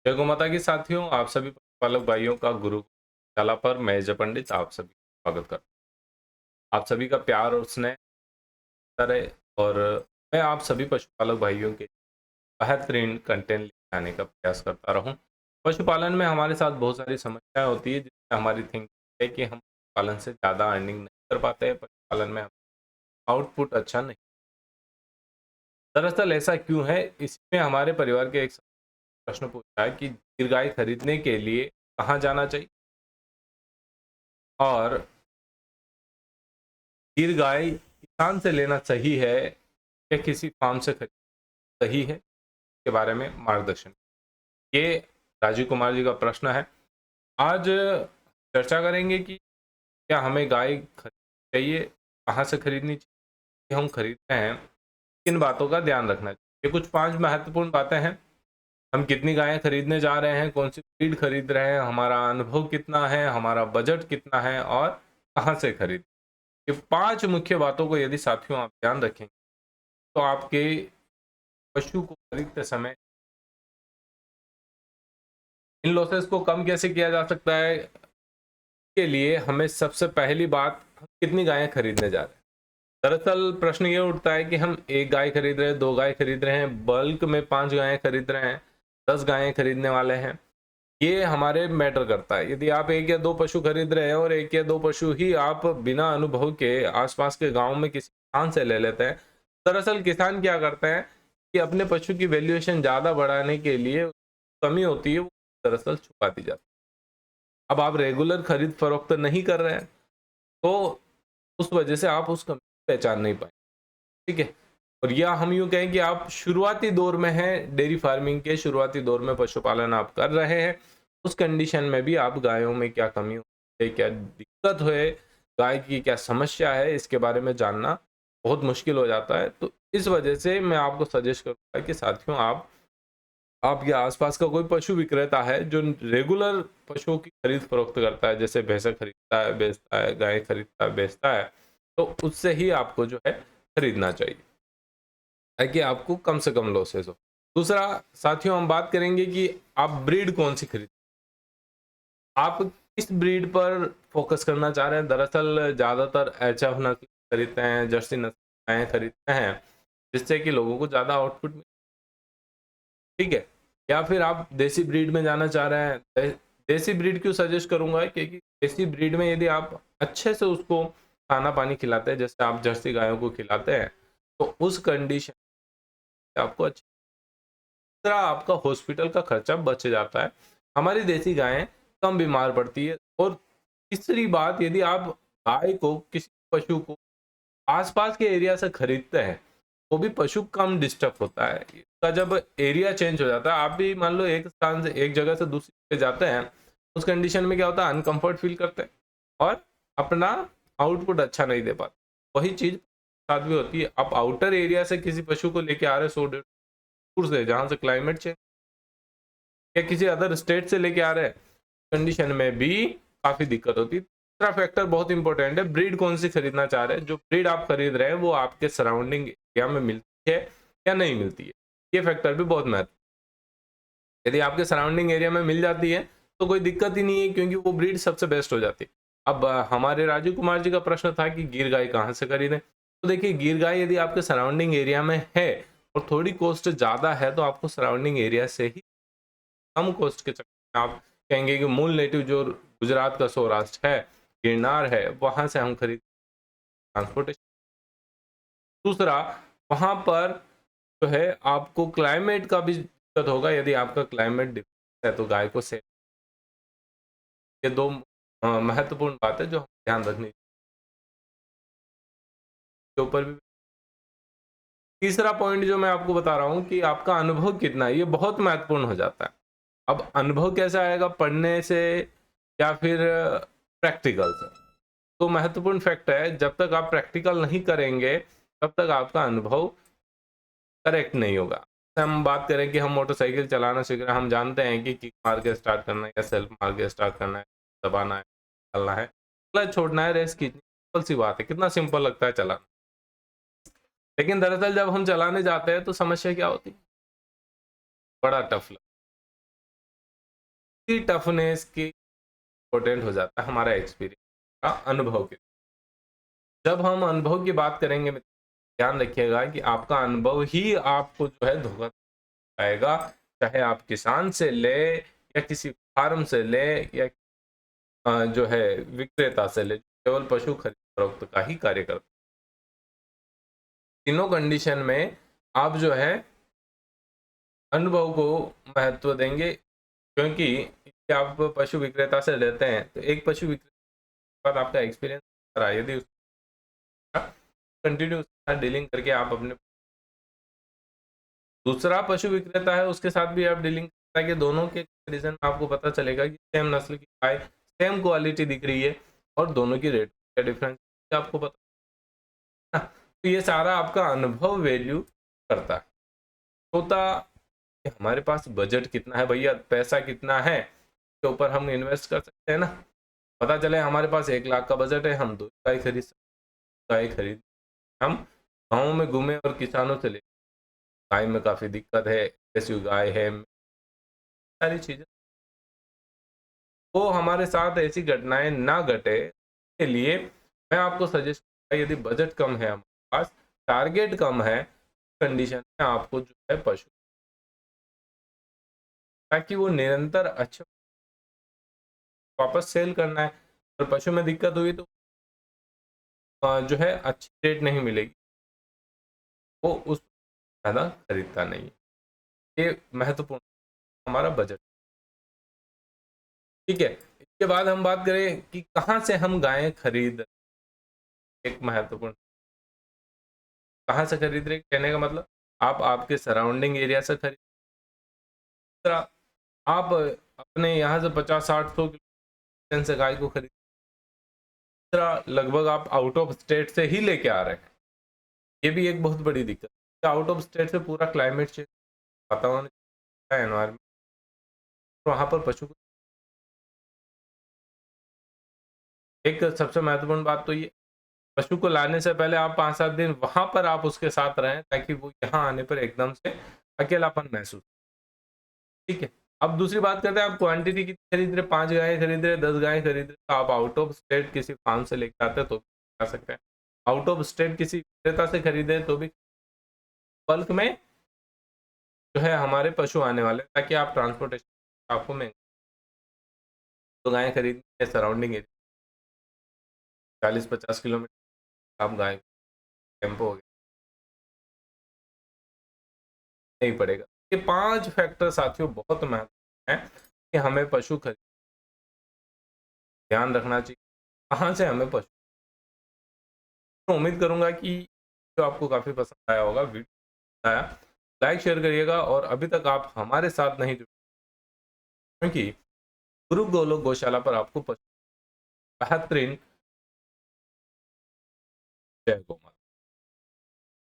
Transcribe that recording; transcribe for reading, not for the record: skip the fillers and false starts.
जय गौ माता की साथियों, आप सभी पशुपालक भाइयों का गुरु शाला पर मैं जय पंडित आप सभी का स्वागत करता हूं। आप सभी का प्यार और स्नेह रहे और मैं आप सभी पशुपालक भाइयों के बेहतरीन कंटेंट लेके आने का प्रयास करता रहूं। पशुपालन में हमारे साथ बहुत सारी समस्याएं होती है, जिसमें हमारी थिंकिंग है कि हम पशुपालन से ज़्यादा अर्निंग नहीं कर पाते हैं, पशुपालन में आउटपुट अच्छा नहीं। दरअसल ऐसा क्यों है, इसमें हमारे परिवार के एक प्रश्न पूछा है कि गिर गाय खरीदने के लिए कहाँ जाना चाहिए और गिर गाय किसान से लेना सही है या किसी फार्म से खरीदना सही है, के बारे में मार्गदर्शन। ये राजीव कुमार जी का प्रश्न है। आज चर्चा करेंगे कि क्या हमें गाय खरीदनी चाहिए, कहाँ से खरीदनी चाहिए, हम खरीद रहे हैं, किन बातों का ध्यान रखना चाहिए। ये कुछ 5 महत्वपूर्ण बातें हैं। हम कितनी गायें खरीदने जा रहे हैं, कौन सी ब्रीड खरीद रहे हैं, हमारा अनुभव कितना है, हमारा बजट कितना है और कहाँ से खरीद। ये 5 मुख्य बातों को यदि साथियों आप ध्यान रखें तो आपके पशु को खरीदते समय इन लॉसेस को कम कैसे किया जा सकता है। के लिए हमें सबसे पहली बात, हम कितनी गायें खरीदने जा रहे हैं। दरअसल प्रश्न ये उठता है कि हम एक गाय खरीद रहे हैं, 2 गाय खरीद रहे हैं, बल्क में 5 गायें खरीद रहे हैं, 10 गायें खरीदने वाले हैं। ये हमारे मैटर करता है। यदि आप 1 या 2 पशु खरीद रहे हैं और 1 या 2 पशु ही आप बिना अनुभव के आसपास के गांव में किसी किसान से ले लेते हैं। दरअसल किसान क्या करते हैं कि अपने पशु की वैल्यूएशन ज़्यादा बढ़ाने के लिए कमी होती है, वो दरअसल छुपा दी जाती है। अब आप रेगुलर खरीद फरोख्त नहीं कर रहे हैं तो उस वजह से आप उस कमी को पहचान नहीं पाए। ठीक है। और या हम यूं कहें कि आप शुरुआती दौर में हैं, डेयरी फार्मिंग के शुरुआती दौर में पशुपालन आप कर रहे हैं। उस कंडीशन में भी आप गायों में क्या कमी है, क्या दिक्कत है, गाय की क्या समस्या है, इसके बारे में जानना बहुत मुश्किल हो जाता है। तो इस वजह से मैं आपको सजेस्ट करूंगा कि साथियों आपके आसपास का कोई पशु विक्रेता है जो रेगुलर पशुओं की खरीद फरोख्त करता है, जैसे भैंसे खरीदता है बेचता है, गाय खरीदता है बेचता है, तो उससे ही आपको जो है खरीदना चाहिए ताकि आपको कम से कम लॉसेस हो। दूसरा साथियों, हम बात करेंगे कि आप ब्रीड कौन सी खरीद, आप किस ब्रीड पर फोकस करना चाह रहे हैं। दरअसल ज़्यादातर एचएफ नस्ल खरीदते हैं, जर्सी नस्ल खरीदते हैं, जिससे कि लोगों को ज़्यादा आउटपुट। ठीक है। या फिर आप देसी ब्रीड में जाना चाह रहे हैं। देसी ब्रीड क्यों सजेस्ट करूंगा, क्योंकि देसी ब्रीड में यदि आप अच्छे से उसको खाना पानी खिलाते हैं, जैसे आप जर्सी गायों को खिलाते हैं, तो उस कंडीशन में आपको अच्छा, दूसरा आपका हॉस्पिटल का खर्चा बच जाता है। हमारी देसी गायें कम बीमार पड़ती है। और तीसरी बात, यदि आप गाय को, किसी पशु को आसपास के एरिया से खरीदते हैं तो भी पशु कम डिस्टर्ब होता है। इसका जब एरिया चेंज हो जाता है, आप भी मान लो एक स्थान से, एक जगह से दूसरी जगह जाते हैं, उस कंडीशन में क्या होता है, अनकंफर्ट फील करते हैं और अपना आउटपुट अच्छा नहीं दे पाते। वही चीज साथ भी होती है। आप आउटर एरिया से किसी पशु को लेके आ रहे हैं 100 दूर से, जहां से क्लाइमेट चेंज, या किसी अदर स्टेट से लेके आ रहे हैं, कंडीशन में भी काफी दिक्कत होती है। दूसरा फैक्टर बहुत इंपॉर्टेंट है, ब्रीड कौन सी खरीदना चाह रहे हैं। जो ब्रीड आप खरीद रहे हैं वो आपके सराउंडिंग एरिया में मिलती है या नहीं मिलती है, ये फैक्टर भी बहुत महत्व। यदि आपके सराउंडिंग एरिया में मिल जाती है तो कोई दिक्कत ही नहीं है, क्योंकि वो ब्रीड सबसे बेस्ट हो जाती है। अब हमारे राजीव कुमार जी का प्रश्न था कि गिर गाय कहाँ से खरीदें। तो देखिए, गिर गाय यदि आपके सराउंडिंग एरिया में है और थोड़ी कॉस्ट ज़्यादा है, तो आपको सराउंडिंग एरिया से ही कम कॉस्ट के चक्कर में, आप कहेंगे कि मूल नेटिव जो गुजरात का सौराष्ट्र है, गिरनार है, वहां से हम खरीद ट्रांसपोर्टेशन। दूसरा, वहां पर जो है आपको क्लाइमेट का भी दिक्कत होगा। यदि आपका क्लाइमेट डिफरेंस है तो गाय को सेल, ये 2 महत्वपूर्ण बात है जो हमें ध्यान रखनी के ऊपर भी। तीसरा पॉइंट जो मैं आपको बता रहा हूँ कि आपका अनुभव कितना है, ये बहुत महत्वपूर्ण हो जाता है। अब अनुभव कैसे आएगा, पढ़ने से या फिर प्रैक्टिकल से। तो महत्वपूर्ण फैक्ट है, जब तक आप प्रैक्टिकल नहीं करेंगे तब तक आपका अनुभव करेक्ट नहीं होगा। हम बात करें कि हम मोटरसाइकिल चलाना सीख रहे हैं, हम जानते हैं कि किक मार के स्टार्ट करना है या सेल्फ मार के स्टार्ट करना है, दबाना है, चलना है, क्लच छोड़ना है, रेस खींचनी, सिंपल सी बात है, कितना सिंपल लगता है चलाना। लेकिन दरअसल जब हम चलाने जाते हैं तो समस्या क्या होती है, बड़ा टफ लगता है। की टफनेस की इम्पोर्टेंट हो जाता है हमारा एक्सपीरियंस का अनुभव के। जब हम अनुभव की बात करेंगे ध्यान रखिएगा कि आपका अनुभव ही आपको जो है धोखा आएगा, चाहे आप किसान से ले या किसी फार्म से ले या जो है विक्रेता से ले, केवल पशु खरीद फरोख्त का ही कार्य करता है। तीनों कंडीशन में आप जो है अनुभव को महत्व देंगे, क्योंकि आप पशु विक्रेता से लेते हैं तो एक पशु विक्रेता के बाद आपका एक्सपीरियंस रहा, यदि कंटिन्यू डीलिंग करके आप अपने दूसरा पशु विक्रेता है उसके साथ भी आप डीलिंग ताकि दोनों के कंपैरिजन में आपको पता चलेगा कि सेम नस्ल की गाय सेम क्वालिटी दिख रही है और दोनों की रेट का डिफरेंस आपको पता है। तो ये सारा आपका अनुभव वैल्यू करता है। होता हमारे पास बजट कितना है भैया, पैसा कितना है के ऊपर हम इन्वेस्ट कर सकते हैं ना। पता चले हमारे पास 1 लाख का बजट है, हम 2 गाय खरीद सकते, गाय खरीद हम गाँव में घूमे और किसानों से ले, गाय में काफ़ी दिक्कत है, ऐसी गाय है, सारी चीज़ें, वो हमारे साथ ऐसी घटनाएं ना घटे के लिए मैं आपको सजेस्ट करूंगा, यदि बजट कम है हमारे पास, टारगेट कम है, कंडीशन में आपको जो है पशु, ताकि वो निरंतर अच्छा वापस सेल करना है। और पशु में दिक्कत हुई तो जो है अच्छी रेट नहीं मिलेगी, वो उस ज़्यादा खरीदता नहीं है। ये महत्वपूर्ण हमारा बजट। ठीक है, इसके बाद हम बात करें कि कहाँ से हम गायें खरीद, एक महत्वपूर्ण, कहाँ से खरीद रहे कहने का मतलब आप आपके सराउंडिंग एरिया से खरीद, आप अपने यहाँ से 50-60-100 किलोमीटर से गाय को खरीद, लगभग आप आउट ऑफ स्टेट से ही लेके आ रहे हैं, ये भी एक बहुत बड़ी दिक्कत। आउट ऑफ स्टेट से पूरा क्लाइमेट चेंज, वातावरण, एनवायरमेंट, वहाँ पर पशु को एक सबसे महत्वपूर्ण बात तो ये, पशु को लाने से पहले आप 5-7 दिन वहां पर आप उसके साथ रहें, ताकि वो यहाँ आने पर एकदम से अकेलापन महसूस। ठीक है, अब दूसरी बात करते हैं, आप क्वांटिटी कितनी खरीद रहे, 5 गायें खरीद रहे, 10 गायें खरीद रहे, तो आप आउट ऑफ स्टेट किसी फार्म से लेकर आते तो आ सकते हैं, आउट ऑफ स्टेट किसी विक्रेता से खरीदे तो भी बल्क में जो है हमारे पशु आने वाले, ताकि आप ट्रांसपोर्टेशन आपको महंगे, तो गायें खरीदने सराउंडिंग एरिया 40-50 किलोमीटर आप गाय टेम्पो हो गया नहीं पड़ेगा। ये 5 फैक्टर साथियों बहुत महत्वपूर्ण है कि हमें पशु खरीद, ध्यान रखना चाहिए कहाँ से हमें पशु। तो उम्मीद करूंगा कि जो आपको काफ़ी पसंद आया होगा, वीडियो आया लाइक शेयर करिएगा, और अभी तक आप हमारे साथ नहीं जुड़े, क्योंकि गुरु गोलोक गौशाला पर आपको बेहतरीन, जय गौ माता।